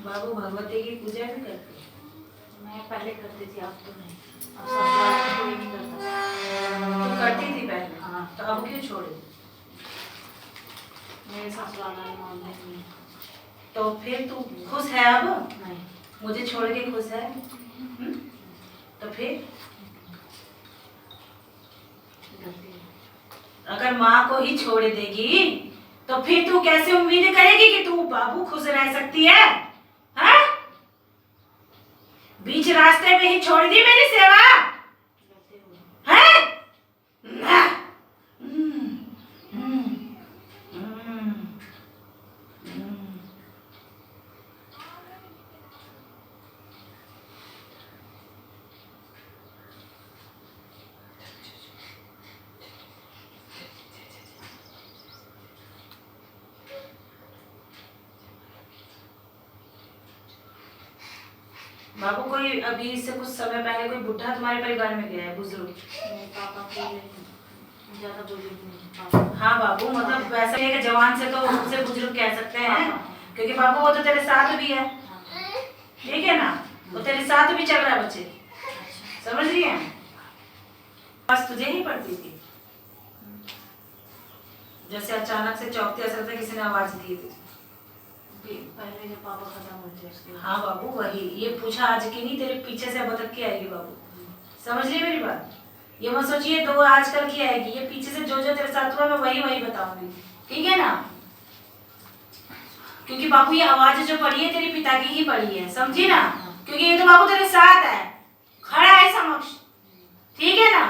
बाबू भगवती की पूजा भी करते हैं? मैं पहले करती थी, अब तो नहीं। अब ससुराल में कोई नहीं करता। तू करती थी पहले? हाँ। तो अब क्यों छोड़ी? मेरे ससुराल वाले मानते नहीं। तो फिर तू खुश है अब? नहीं। मुझे छोड़ के खुश है? तो फिर अगर माँ को ही छोड़ देगी तो फिर तू कैसे उम्मीद करेगी कि तू बाबू खुश रह सकती है? हाँ? बीच रास्ते में ही छोड़ दी मेरी सेवा? हैं? ना। बाबू कोई अभी इससे कुछ समय पहले कोई बुढ़ा तुम्हारे परिवार में गया है, बुजुर्ग? पापा को ज्यादा बुजुर्ग नहीं। हाँ बाबू, मतलब वैसे एक जवान से तो उनसे बुजुर्ग कह सकते हैं, क्योंकि बाबू वो तो तेरे साथ भी है, ठीक है ना? वो तेरे साथ भी चल रहा है बच्चे, समझ रही है? बस तुझे ही पड़ती थी, जैसे अचानक से चौकती ऐसा लगता है किसी ने आवाज दी थी। पहले जब पापा खत्म होते उसके। हाँ बाबू, वही ये पूछा आज की नहीं, तेरे पीछे से बतक के आएगी बाबू, समझ रही मेरी बात? ये मत सोचिए दो आजकल की आएगी, ये पीछे से जो जो तेरे साथ हुआ मैं वही वही बताऊंगी, ठीक है ना? क्योंकि बाबू ये आवाज जो पड़ी है तेरे पिता की ही पड़ी है, समझी ना? क्योंकि ये तो बाबू तेरे साथ है, खड़ा है समक्ष, ठीक है ना?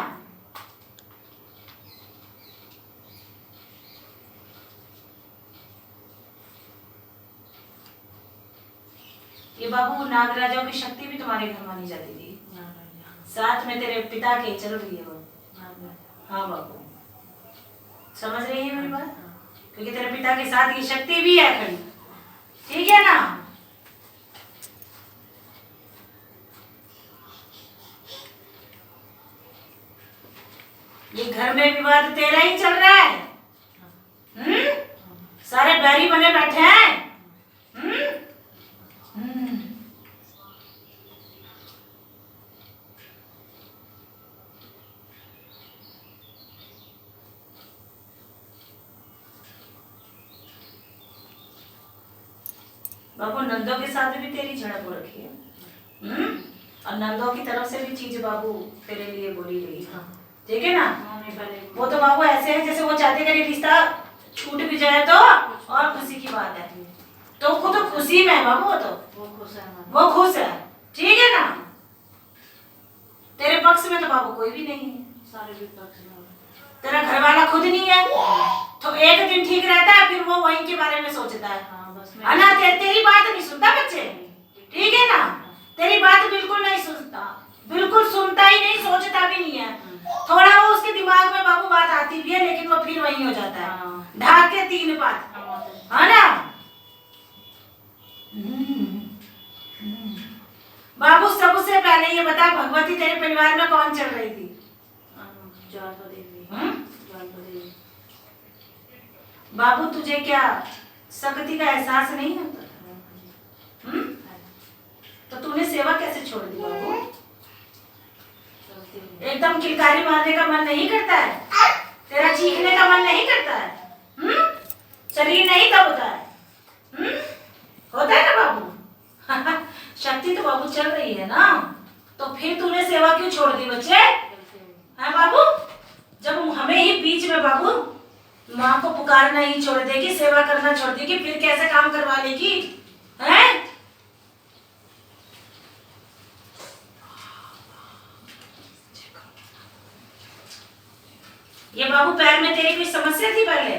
ये बाबू नागराजाओं की शक्ति भी तुम्हारे घर मानी जाती थी, साथ में तेरे पिता के चल रही है वो। हाँ बाबू, समझ रही है मेरी बात? क्योंकि तेरे पिता के साथ ये शक्ति भी है खड़ी, ठीक है ना? ये घर में विवाद तेरा ही चल रहा है, सारे बैरी बने बैठे हैं, बाबू नंदों के साथ भी तेरी झड़प हो रखी है, और नंदों की तरफ से भी चीज बाबू तेरे लिए बोली गई, ठीक है ना? वो तो बाबू ऐसे है जैसे वो चाहते कि रिश्ता छूट भी जाए तो और खुशी की बात है, तो खुद तो खुशी में है बाबू, वो खुश है, ठीक है ना? तेरे पक्ष में तो बाबू कोई भी नहीं है, सारे भी पक्ष में। तेरा घर वाला खुद नहीं है, तो एक दिन ठीक रहता है फिर वो वहीं के बारे में सोचता है, ना तेरी बात नहीं सुनता बच्चे, ठीक है ना? तेरी बात बिल्कुल नहीं सुनता, बिल्कुल सुनता ही नहीं, सोचता भी नहीं है, थोड़ा वो उसके दिमाग में बाबू बात आती भी है लेकिन वो फिर वहीं हो जाता है, ढाक के तीन बात, है ना? बाबू सबसे पहले ये बता, भगवती तेरे परिवार में कौन चल रही थी? बाबू तुझे क्या शक्ति का एहसास नहीं होता था? तो तूने सेवा कैसे छोड़ दी बाबू? एकदम किलकारी मारने का मन नहीं करता है? तेरा चीखने का मन नहीं करता है? शरीर नहीं तब होता है? होता है ना बाबू? शक्ति तो बाबू चल रही है ना, तो फिर तूने सेवा क्यों छोड़ दी बच्चे? है बाबू? जब हमें ही बीच में बाबू माँ को पुकारना ही छोड़ देगी, सेवा करना छोड़ देगी, फिर कैसे काम करवा लेगी? हैं? ये बाबू पैर में तेरी कोई समस्या थी पहले?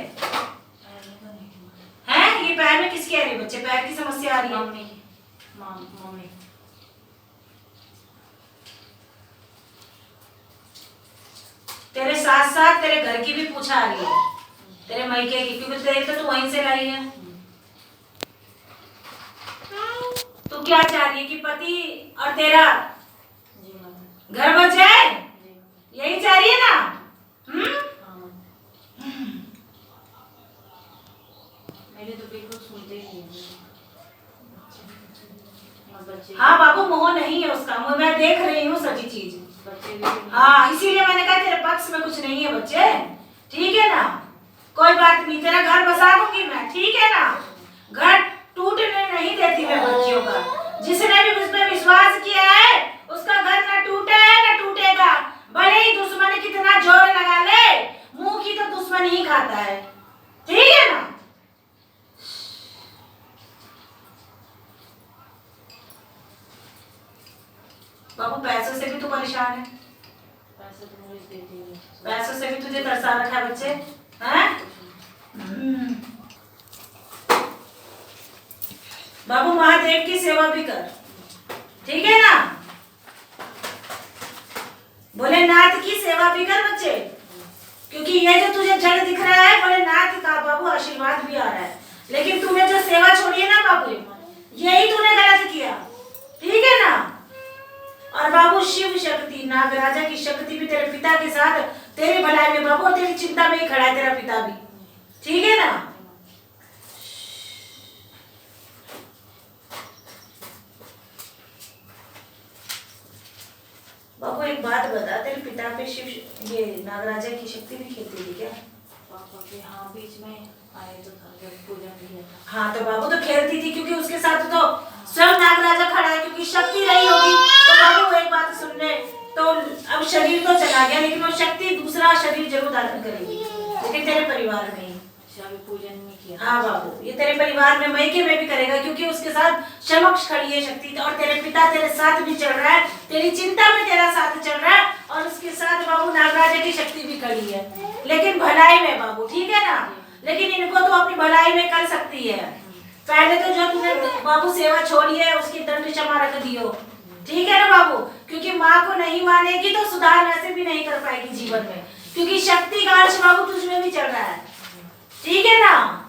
हैं? ये पैर में किसकी आ रही है बच्चे? पैर की समस्या आ रही है? मम्मी। तेरे साथ साथ तेरे घर की भी पूछा आ रही है, तेरे मायके की, क्योंकि तेरे तो तू वहीं से लाई है। तू क्या चाह रही है कि पति और तेरा घर बच जाए? यही चाह रही है ना? मेरे तो बिल्कुल सुनते ही नहीं। मैं देख रही हूँ सभी चीज। बच्चे भी हाँ, इसीलिए मैंने कहा तेरे पक्ष में कुछ नहीं है बच्चे, ठीक है ना। कोई बात नहीं, तेरा घर बसा दूंगी मैं, ठीक है ना। घर टूटने नहीं देती मैं बच्चियों का। जिसने भी मुझ पे विश्वास किया है उसका घर न टूटे न टूटेगा। भले ही दुश्मन कितना जोर लगा ले, मुंह की तो दुश्मन ही खाता है, ठीक है ना। बाबू पैसों से भी तू परेशान है, पैसे तो मुझे दे दिए। पैसों से भी तुझे तरसा रखा है बच्चे, हैं? बाबू महादेव की सेवा भी कर, ठीक है ना। भोलेनाथ की सेवा भी कर बच्चे, क्योंकि ये जो तुझे जल दिख रहा है भोलेनाथ का बाबू आशीर्वाद भी आ रहा है। लेकिन तूने जो सेवा छोड़ी है ना बाबू, यही तूने गलत किया, ठीक है ना। और बाबू शिव शक्ति नागराजा की शक्ति भी तेरे पिता के साथ तेरी भलाई में बाबू, और तेरी चिंता में ही खड़ा है तेरा पिता भी, ठीक है ना। बाबू एक बात बता, तेरे पिता पे शिव ये नागराजा की शक्ति भी खेलती थी क्या? पापा के हाँ बीच में आए तो था जब पूजा किया था। हाँ तो बाबू तो खेलती थी, क्योंकि उसके साथ तो स्वयं नागराजा खड़ा है, क्योंकि शक्ति रही होगी। तो बाबू एक बात सुन ले, तो अब शरीर तो चला गया लेकिन वो शक्ति दूसरा शरीर जरूर धारण करेगी, लेकिन तेरे परिवार में ही। अच्छा अभी पूजन नहीं किया। हाँ बाबू, ये तेरे परिवार में मैके में भी करेगा, क्योंकि उसके साथ समक्ष खड़ी है शक्ति, और तेरे पिता तेरे साथ भी चल रहा है, तेरी चिंता में तेरा साथ चल रहा है, और उसके साथ बाबू नागराजा की शक्ति भी खड़ी है, लेकिन भलाई में बाबू, ठीक है ना। लेकिन इनको तो अपनी भलाई में कर सकती है। पहले तो जो तूने बाबू सेवा छोड़ी है उसकी दंड क्षमा रख दियो, ठीक है ना बाबू, क्योंकि माँ को नहीं मानेगी तो सुधार वैसे भी नहीं कर पाएगी जीवन में, क्योंकि शक्ति का अंश बाबू तुझ में भी चल रहा है, ठीक है ना।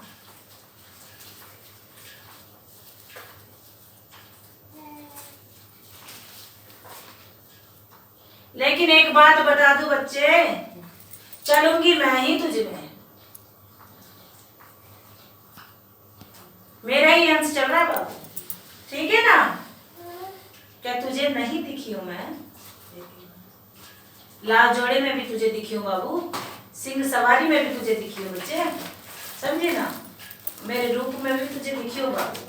लेकिन एक बात बता दूं बच्चे, चलूंगी मैं ही तुझ में, मेरा ही अंश चल रहा है बाबू, ठीक है ना। क्या तुझे नहीं दिखी हूं मैं? लाल जोड़े में भी तुझे दिखी हूँ बाबू, सिंह सवारी में भी तुझे दिखी हूँ बच्चे, समझे ना। मेरे रूप में भी तुझे दिखी हो बाबू,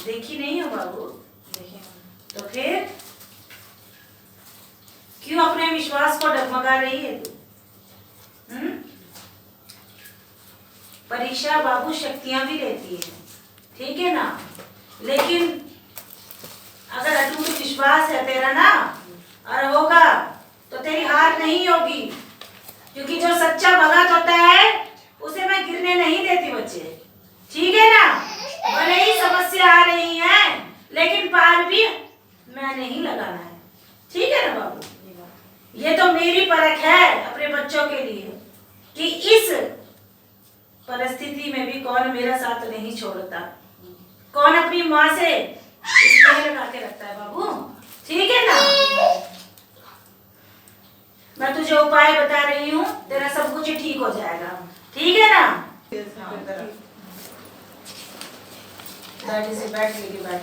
देखी नहीं हो बाबू? तो फिर क्यों अपने विश्वास को डगमगा रही है तू? परीक्षा बाबू शक्तियां भी रहती है, ठीक है ना। लेकिन अगर अटूट विश्वास है तेरा ना, और होगा तो तेरी हार नहीं होगी, क्योंकि जो सच्चा भगत होता है उसे मैं गिरने नहीं देती बच्चे, ठीक है ना। भले ही समस्या आ रही है लेकिन पार भी मैंने ही लगाना है, ठीक है ना बाबू। ये तो मेरी परख है अपने बच्चों के लिए कि इस परिस्थिति में भी कौन मेरा साथ नहीं छोड़ता, कौन अपनी माँ से स्नेह लगा के रखता है बाबू, ठीक है ना। मैं तुझे उपाय बता रही हूँ, तेरा सब कुछ ठीक हो जाएगा, ठीक है ना। बैठ से बैठ लेके बैठ।